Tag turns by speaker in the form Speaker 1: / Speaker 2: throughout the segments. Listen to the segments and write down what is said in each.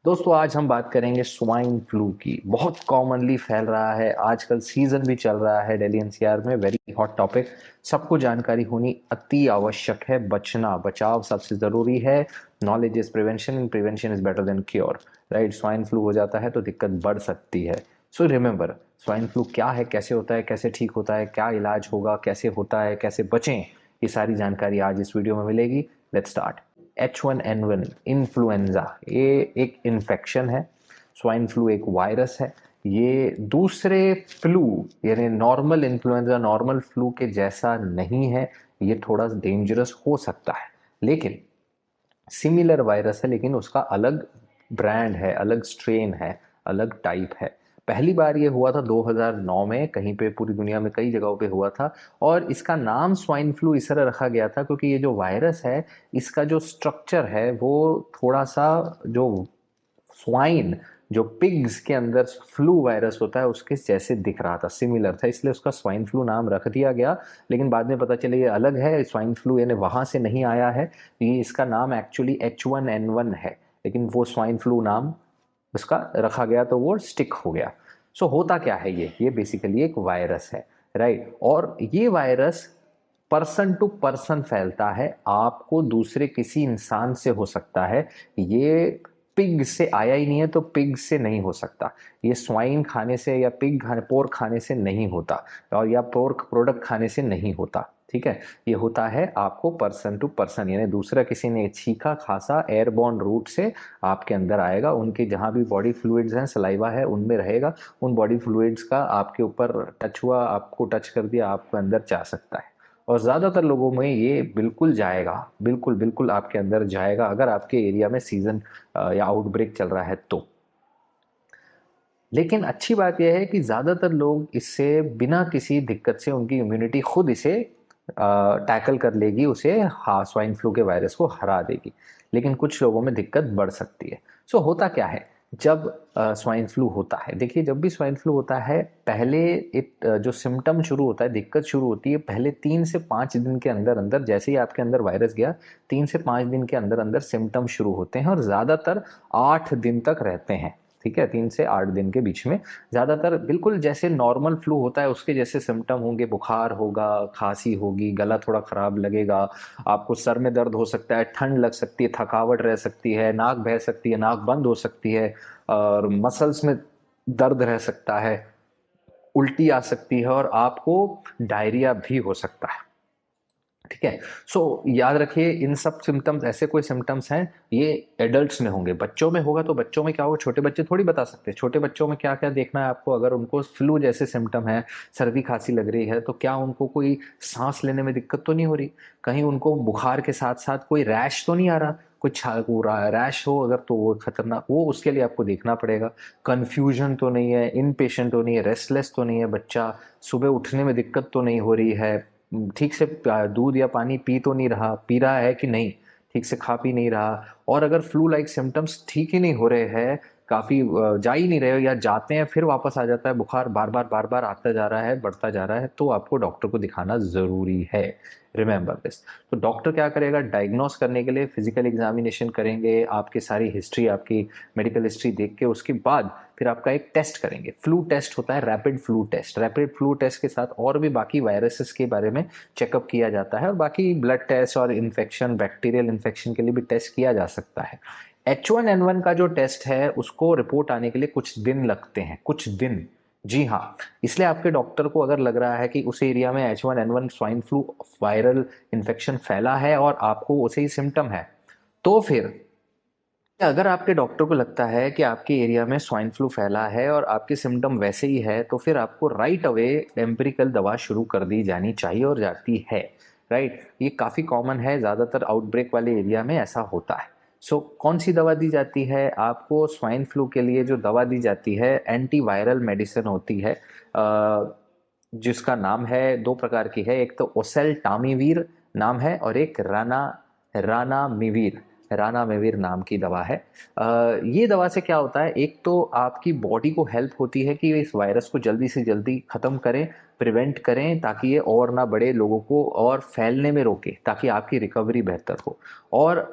Speaker 1: दोस्तों आज हम बात करेंगे स्वाइन फ्लू की। बहुत कॉमनली फैल रहा है, आजकल सीजन भी चल रहा है दिल्ली एनसीआर में। वेरी हॉट टॉपिक, सबको जानकारी होनी अति आवश्यक है। बचना, बचाव सबसे जरूरी है। Knowledge is prevention and prevention is better than cure. Right, swine flu हो जाता है तो दिक्कत बढ़ सकती है। सो रिमेंबर, स्वाइन फ्लू क्या है, कैसे होता है, कैसे ठीक होता है, क्या इलाज होगा, कैसे होता है, कैसे बचें, ये सारी जानकारी आज इस वीडियो में मिलेगी। Let's start. H1N1 इन्फ्लुएंजा, ये एक इन्फेक्शन है। स्वाइन फ्लू एक वायरस है। ये दूसरे फ्लू यानी नॉर्मल इन्फ्लुएंजा, नॉर्मल फ्लू के जैसा नहीं है। ये थोड़ा डेंजरस हो सकता है, लेकिन सिमिलर वायरस है, लेकिन उसका अलग ब्रांड है, अलग स्ट्रेन है, अलग टाइप है। पहली बार ये हुआ था 2009 में, कहीं पे पूरी दुनिया में कई जगहों पे हुआ था। और इसका नाम स्वाइन फ्लू इस तरह रखा गया था क्योंकि ये जो वायरस है, इसका जो स्ट्रक्चर है वो थोड़ा सा, जो स्वाइन, जो पिग्स के अंदर फ्लू वायरस होता है उसके जैसे दिख रहा था, सिमिलर था, इसलिए उसका स्वाइन फ्लू नाम रख दिया गया। लेकिन बाद में पता चले ये अलग है, स्वाइन फ्लू यानी वहां से नहीं आया है। ये इसका नाम एक्चुअली H1N1 है, लेकिन वो स्वाइन फ्लू नाम उसका रखा गया तो वो स्टिक हो गया। सो होता क्या है, ये बेसिकली एक वायरस है। राइट, और ये वायरस पर्सन टू पर्सन फैलता है, आपको दूसरे किसी इंसान से हो सकता है। ये पिग से आया ही नहीं है तो पिग से नहीं हो सकता। ये स्वाइन खाने से या पिग खाने, पोर्क खाने से नहीं होता, और या पोर्क प्रोडक्ट खाने से नहीं होता। ठीक है, ये होता है आपको पर्सन टू पर्सन, यानी दूसरा किसी ने छींका खासा एयरबॉर्न रूट से आपके अंदर आएगा। उनके जहां भी बॉडी फ्लूइड्स हैं, सलाइवा है, उनमें रहेगा। उन बॉडी फ्लूइड्स का आपके ऊपर टच हुआ, आपको टच कर दिया, आपके अंदर जा सकता है। और ज़्यादातर लोगों में ये बिल्कुल जाएगा, बिल्कुल बिल्कुल आपके अंदर जाएगा, अगर आपके एरिया में सीजन या आउटब्रेक चल रहा है तो। लेकिन अच्छी बात यह है कि ज़्यादातर लोग इससे बिना किसी दिक्कत से, उनकी इम्यूनिटी खुद इसे टैकल कर लेगी, उसे स्वाइन फ्लू के वायरस को हरा देगी। लेकिन कुछ लोगों में दिक्कत बढ़ सकती है। सो होता क्या है जब स्वाइन फ्लू होता है? देखिए, जब भी स्वाइन फ्लू होता है, पहले जो सिम्टम शुरू होता है, दिक्कत शुरू होती है पहले 3 से 5 दिन के अंदर अंदर। जैसे ही आपके अंदर वायरस गया, 3 से 5 दिन के अंदर अंदर सिम्टम शुरू होते हैं और ज़्यादातर 8 दिन तक रहते हैं। ठीक है, 3 से 8 दिन के बीच में ज़्यादातर बिल्कुल जैसे नॉर्मल फ्लू होता है उसके जैसे सिम्टम होंगे। बुखार होगा, खांसी होगी, गला थोड़ा खराब लगेगा, आपको सर में दर्द हो सकता है, ठंड लग सकती है, थकावट रह सकती है, नाक बह सकती है, नाक बंद हो सकती है, और मसल्स में दर्द रह सकता है, उल्टी आ सकती है, और आपको डायरिया भी हो सकता है। ठीक है, सो याद रखिए, इन सब सिम्टम्स, ऐसे कोई सिम्टम्स हैं, ये एडल्ट्स में होंगे। बच्चों में होगा तो बच्चों में क्या होगा, छोटे बच्चे थोड़ी बता सकते हैं। छोटे बच्चों में क्या क्या देखना है आपको, अगर उनको फ्लू जैसे सिम्टम है, सर्दी खांसी लग रही है, तो क्या उनको कोई सांस लेने में दिक्कत तो नहीं हो रही? कहीं उनको बुखार के साथ साथ कोई रैश तो नहीं आ रहा? कुछ रैश हो अगर तो वो खतरनाक, वो उसके लिए आपको देखना पड़ेगा। कन्फ्यूजन तो नहीं है, इन पेशेंट तो नहीं है, रेस्टलेस तो नहीं है बच्चा, सुबह उठने में दिक्कत तो नहीं हो रही है, ठीक से दूध या पानी पी तो नहीं रहा, पी रहा है कि नहीं, ठीक से खा पी नहीं रहा। और अगर फ्लू लाइक सिम्टम्स ठीक ही नहीं हो रहे हैं, काफी जा ही नहीं रहे हो, या जाते हैं फिर वापस आ जाता है बुखार, बार बार आता जा रहा है, बढ़ता जा रहा है, तो आपको डॉक्टर को दिखाना जरूरी है। Remember this. तो डॉक्टर क्या करेगा, डायग्नोस करने के लिए फिजिकल एग्जामिनेशन करेंगे, आपकी सारी हिस्ट्री, आपकी मेडिकल हिस्ट्री देख के उसके बाद फिर आपका एक टेस्ट करेंगे। फ्लू टेस्ट होता है, rapid flu test. Rapid flu test के साथ और भी बाकी वायरसेस के बारे में चेकअप किया जाता है, और बाकी ब्लड टेस्ट और इन्फेक्शन, बैक्टीरियल इन्फेक्शन के लिए भी टेस्ट किया जा सकता है। H1N1 का जो टेस्ट है उसको रिपोर्ट आने के लिए कुछ दिन लगते हैं, कुछ दिन। जी हाँ, इसलिए आपके डॉक्टर को अगर लग रहा है कि उस एरिया में H1N1 swine flu viral infection फैला है और आपको उसे ही सिम्टम है, तो फिर अगर आपके डॉक्टर को लगता है कि आपके एरिया में स्वाइन फ्लू फैला है और आपके सिम्टम वैसे ही है, तो फिर आपको राइट अवे एम्पिरिकल दवा शुरू कर दी जानी चाहिए, और जाती है। राइट, ये काफ़ी कॉमन है, ज़्यादातर आउटब्रेक वाले एरिया में ऐसा होता है। सो कौन सी दवा दी जाती है आपको स्वाइन फ्लू के लिए? जो दवा दी जाती है, एंटीवायरल मेडिसिन होती है, जिसका नाम है, दो प्रकार की है, एक तो ओसेल्टामिवीर नाम है, और एक रानामिवीर, रानामिवीर नाम की दवा है। ये दवा से क्या होता है, एक तो आपकी बॉडी को हेल्प होती है कि इस वायरस को जल्दी से जल्दी ख़त्म करें, प्रिवेंट करें, ताकि ये और ना बढ़े, लोगों को और फैलने में रोके, ताकि आपकी रिकवरी बेहतर हो। और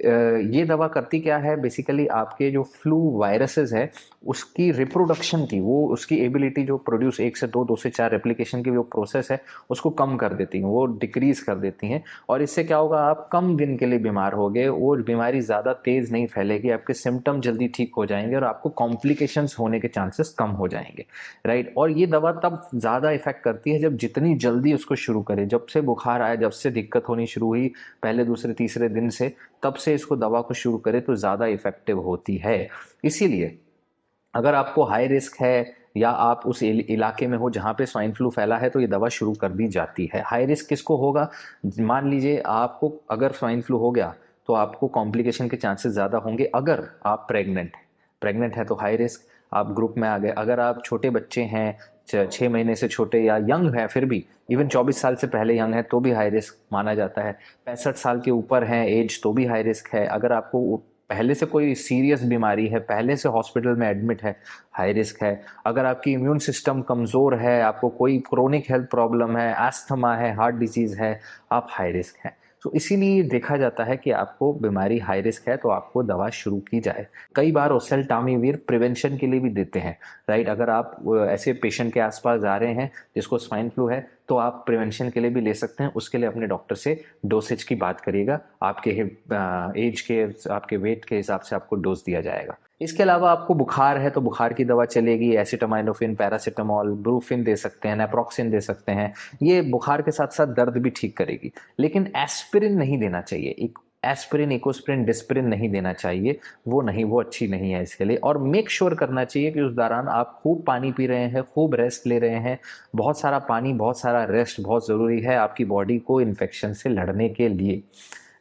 Speaker 1: ये दवा करती क्या है बेसिकली, आपके जो फ्लू वायरसेस है उसकी रिप्रोडक्शन की, वो उसकी एबिलिटी जो प्रोड्यूस 1 से 2, 2 से 4 रेप्लिकेशन की जो प्रोसेस है उसको कम कर देती हैं, वो डिक्रीज कर देती हैं। और इससे क्या होगा, आप कम दिन के लिए बीमार होगे, वो बीमारी ज़्यादा तेज़ नहीं फैलेगी, आपके सिम्टम जल्दी ठीक हो जाएंगे और आपको कॉम्प्लिकेशंस होने के चांसेस कम हो जाएंगे, राइट। और ये दवा तब ज़्यादा इफेक्ट करती है जब जितनी जल्दी उसको शुरू करें, जब से बुखार आया, जब से दिक्कत होनी शुरू हुई, पहले दूसरे तीसरे दिन से, तब से इसको दवा को शुरू करें तो ज़्यादा इफेक्टिव होती है। इसीलिए अगर आपको हाई रिस्क है या आप उस इलाके में हो जहाँ पे स्वाइन फ्लू फैला है तो ये दवा शुरू कर दी जाती है। हाई रिस्क किसको होगा, मान लीजिए आपको अगर स्वाइन फ्लू हो गया तो आपको कॉम्प्लिकेशन के चांसेस ज़्यादा होंगे। अगर आप प्रेग्नेंट है तो हाई रिस्क, आप ग्रुप में आ गए। अगर आप छोटे बच्चे हैं, 6 महीने से छोटे या यंग है, फिर भी इवन 24 साल से पहले यंग है तो भी हाई रिस्क माना जाता है। 65 साल के ऊपर है एज तो भी हाई रिस्क है। अगर आपको पहले से कोई सीरियस बीमारी है, पहले से हॉस्पिटल में एडमिट है, हाई रिस्क है। अगर आपकी इम्यून सिस्टम कमज़ोर है, आपको कोई क्रोनिक हेल्थ प्रॉब्लम है, एस्थमा है, हार्ट डिजीज़ है, आप हाई रिस्क हैं। तो इसीलिए देखा जाता है कि आपको बीमारी हाई रिस्क है तो आपको दवा शुरू की जाए। कई बार ओसेल्टामिविर प्रिवेंशन के लिए भी देते हैं, राइट। अगर आप ऐसे पेशेंट के आसपास जा रहे हैं जिसको स्वाइन फ्लू है तो आप प्रिवेंशन के लिए भी ले सकते हैं। उसके लिए अपने डॉक्टर से डोसेज की बात करिएगा, आपके एज के, आपके वेट के हिसाब से आपको डोज दिया जाएगा। इसके अलावा आपको बुखार है तो बुखार की दवा चलेगी, एसिटामाइनोफिन, पैरासीटामोल, ब्रूफिन दे सकते हैं, नेप्रोक्सिन दे सकते हैं। ये बुखार के साथ साथ दर्द भी ठीक करेगी। लेकिन एस्पिरिन नहीं देना चाहिए, एक एस्पिरिन, इकोस्पिरिन, डिस्पिरिन नहीं देना चाहिए, वो अच्छी नहीं है इसके लिए। और मेक श्योर करना चाहिए कि उस दौरान आप खूब पानी पी रहे हैं, खूब रेस्ट ले रहे हैं। बहुत सारा पानी, बहुत सारा रेस्ट बहुत ज़रूरी है आपकी बॉडी को इन्फेक्शन से लड़ने के लिए,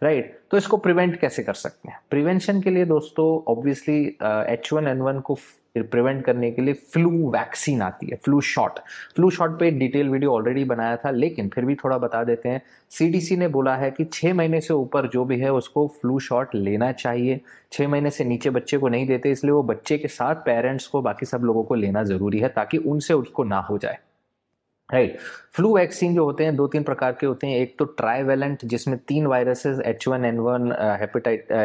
Speaker 1: राइट। तो इसको प्रिवेंट कैसे कर सकते हैं? प्रिवेंशन के लिए दोस्तों ऑब्वियसली H1N1 को प्रिवेंट करने के लिए फ्लू वैक्सीन आती है, फ्लू शॉट पे एक डिटेल वीडियो ऑलरेडी बनाया था, लेकिन फिर भी थोड़ा बता देते हैं। CDC ने बोला है कि 6 महीने से ऊपर जो भी है उसको फ्लू शॉट लेना चाहिए। 6 महीने से नीचे बच्चे को नहीं देते, इसलिए वो बच्चे के साथ पेरेंट्स को, बाकी सब लोगों को लेना जरूरी है ताकि उनसे उसको ना हो जाए, राइट। फ्लू वैक्सीन जो होते हैं 2-3 प्रकार के होते हैं। एक तो ट्राइवेलेंट, जिसमें 3 viruses H1N1,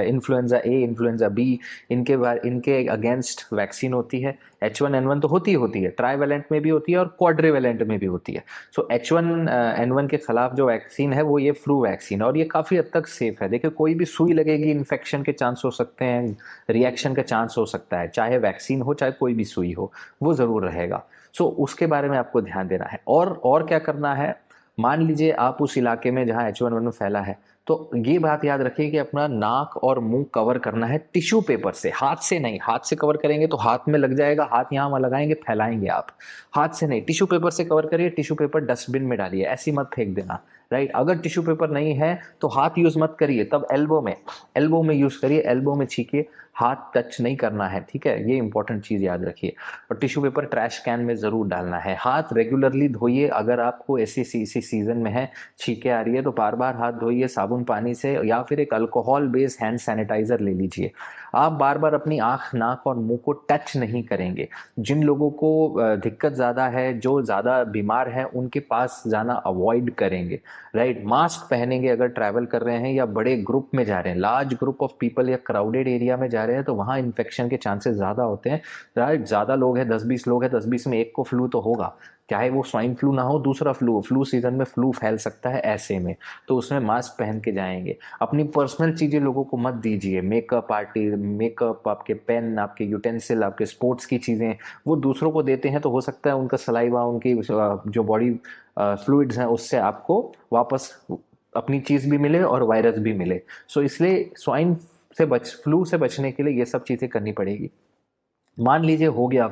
Speaker 1: influenza A, influenza B, इनके अगेंस्ट वैक्सीन होती है। H1N1 तो होती है, ट्राइवेलेंट में भी होती है और क्वाड्रिवेलेंट में भी होती है। सो H1N1 के खिलाफ जो वैक्सीन है वो ये फ्लू वैक्सीन है और ये काफ़ी हद तक सेफ है। देखिए, कोई भी सुई लगेगी, इन्फेक्शन के चांस हो सकते हैं, रिएक्शन का चांस हो सकता है, चाहे वैक्सीन हो चाहे कोई भी सुई हो, वो ज़रूर रहेगा। सो उसके बारे में आपको ध्यान देना है। और क्या करना है, मान लीजिए आप उस इलाके में जहाँ H1N1 फैला है तो ये बात याद रखिए कि अपना नाक और मुंह कवर करना है टिश्यू पेपर से, हाथ से नहीं। हाथ से कवर करेंगे तो हाथ में लग जाएगा, हाथ यहाँ वहाँ लगाएंगे, फैलाएंगे आप। हाथ से नहीं, टिश्यू पेपर से कवर करिए। टिश्यू पेपर डस्टबिन में डालिए, ऐसी मत फेंक देना, राइट। अगर टिश्यू पेपर नहीं है तो हाथ यूज मत करिए, तब एल्बो में यूज करिए, एल्बो में छींकिए, हाथ टच नहीं करना है, ठीक है। ये इंपॉर्टेंट चीज याद रखिए। और टिश्यू पेपर ट्रैश कैन में जरूर डालना है। हाथ रेगुलरली धोइए, अगर आपको ऐसी सीजन में है, छींके आ रही है, तो बार बार हाथ धोइए साबुन पानी से, या फिर एक अल्कोहल बेस्ड हैंड सैनिटाइजर ले लीजिए। आप बार बार अपनी आंख, नाक और मुंह को टच नहीं करेंगे। जिन लोगों को दिक्कत ज़्यादा है, जो ज़्यादा बीमार है, उनके पास जाना अवॉइड करेंगे, राइट। मास्क पहनेंगे अगर ट्रैवल कर रहे हैं या बड़े ग्रुप में जा रहे हैं, लार्ज ग्रुप ऑफ पीपल या क्राउडेड एरिया में जा रहे हैं, तो वहाँ इन्फेक्शन के चांसेस ज़्यादा होते हैं, राइट। ज़्यादा लोग हैं, 10-20 लोग हैं, 10-20 में एक को फ्लू तो होगा, चाहे वो स्वाइन फ्लू ना हो, दूसरा फ्लू सीजन में फ्लू फैल सकता है ऐसे में, तो उसमें मास्क पहन के जाएंगे। अपनी पर्सनल चीज़ें लोगों को मत दीजिए, मेकअप, आपके पेन, आपके यूटेंसिल, आपके स्पोर्ट्स की चीज़ें, वो दूसरों को देते हैं तो हो सकता है उनका सलाइवा, उनकी जो बॉडी फ्लूइड्स हैं, उससे आपको वापस अपनी चीज़ भी मिले और वायरस भी मिले। सो इसलिए फ्लू से बचने के लिए ये सब चीज़ें करनी पड़ेगी। मान लीजिए हो गया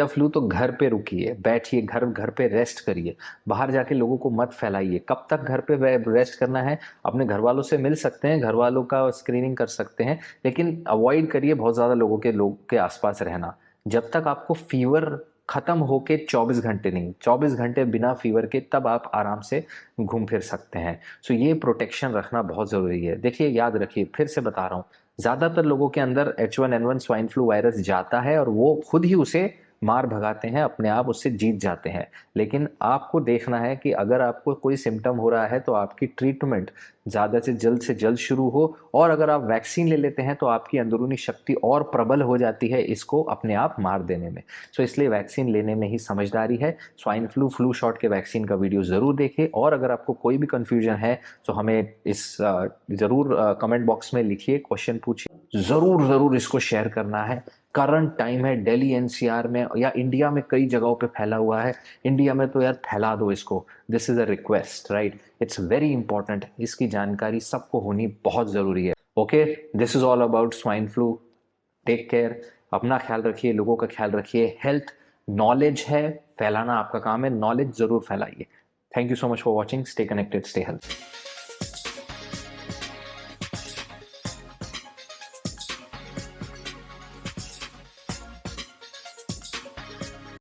Speaker 1: फ्लू तो घर पे रुकिए, बैठिए, घर पे रेस्ट करिए, बाहर जाके लोगों को मत फैलाइए। कब तक घर पे रेस्ट करना है? अपने घर वालों से मिल सकते हैं, घर वालों का स्क्रीनिंग कर सकते हैं, लेकिन अवॉइड करिए बहुत ज़्यादा लोग के आसपास रहना। जब तक आपको फीवर खत्म होके 24 घंटे नहीं, 24 घंटे बिना फीवर के, तब आप आराम से घूम फिर सकते हैं। सो ये प्रोटेक्शन रखना बहुत ज़रूरी है। देखिए, याद रखिए, फिर से बता रहा हूँ, ज़्यादातर लोगों के अंदर H1N1 स्वाइन फ्लू वायरस जाता है और वो खुद ही उसे मार भगाते हैं, अपने आप उससे जीत जाते हैं। लेकिन आपको देखना है कि अगर आपको कोई सिम्टम हो रहा है तो आपकी ट्रीटमेंट ज़्यादा से जल्द शुरू हो, और अगर आप वैक्सीन ले लेते हैं तो आपकी अंदरूनी शक्ति और प्रबल हो जाती है इसको अपने आप मार देने में। सो इसलिए वैक्सीन लेने में ही समझदारी है। स्वाइन फ्लू, फ्लू शॉट के वैक्सीन का वीडियो ज़रूर देखें, और अगर आपको कोई भी कन्फ्यूजन है तो हमें इस ज़रूर कमेंट बॉक्स में लिखिए, क्वेश्चन पूछिए, ज़रूर ज़रूर इसको शेयर करना है। करंट टाइम है, दिल्ली एनसीआर में या इंडिया में कई जगहों पे फैला हुआ है, इंडिया में तो यार फैला दो इसको। This is a request, right? It's very important, इसकी जानकारी सबको होनी बहुत ज़रूरी है। Okay, this is all about swine flu. Take care, अपना ख्याल रखिए, लोगों का ख्याल रखिए। हेल्थ नॉलेज है, फैलाना आपका काम है, नॉलेज ज़रूर फैलाइए। Thank you so much for watching. Stay connected, stay health.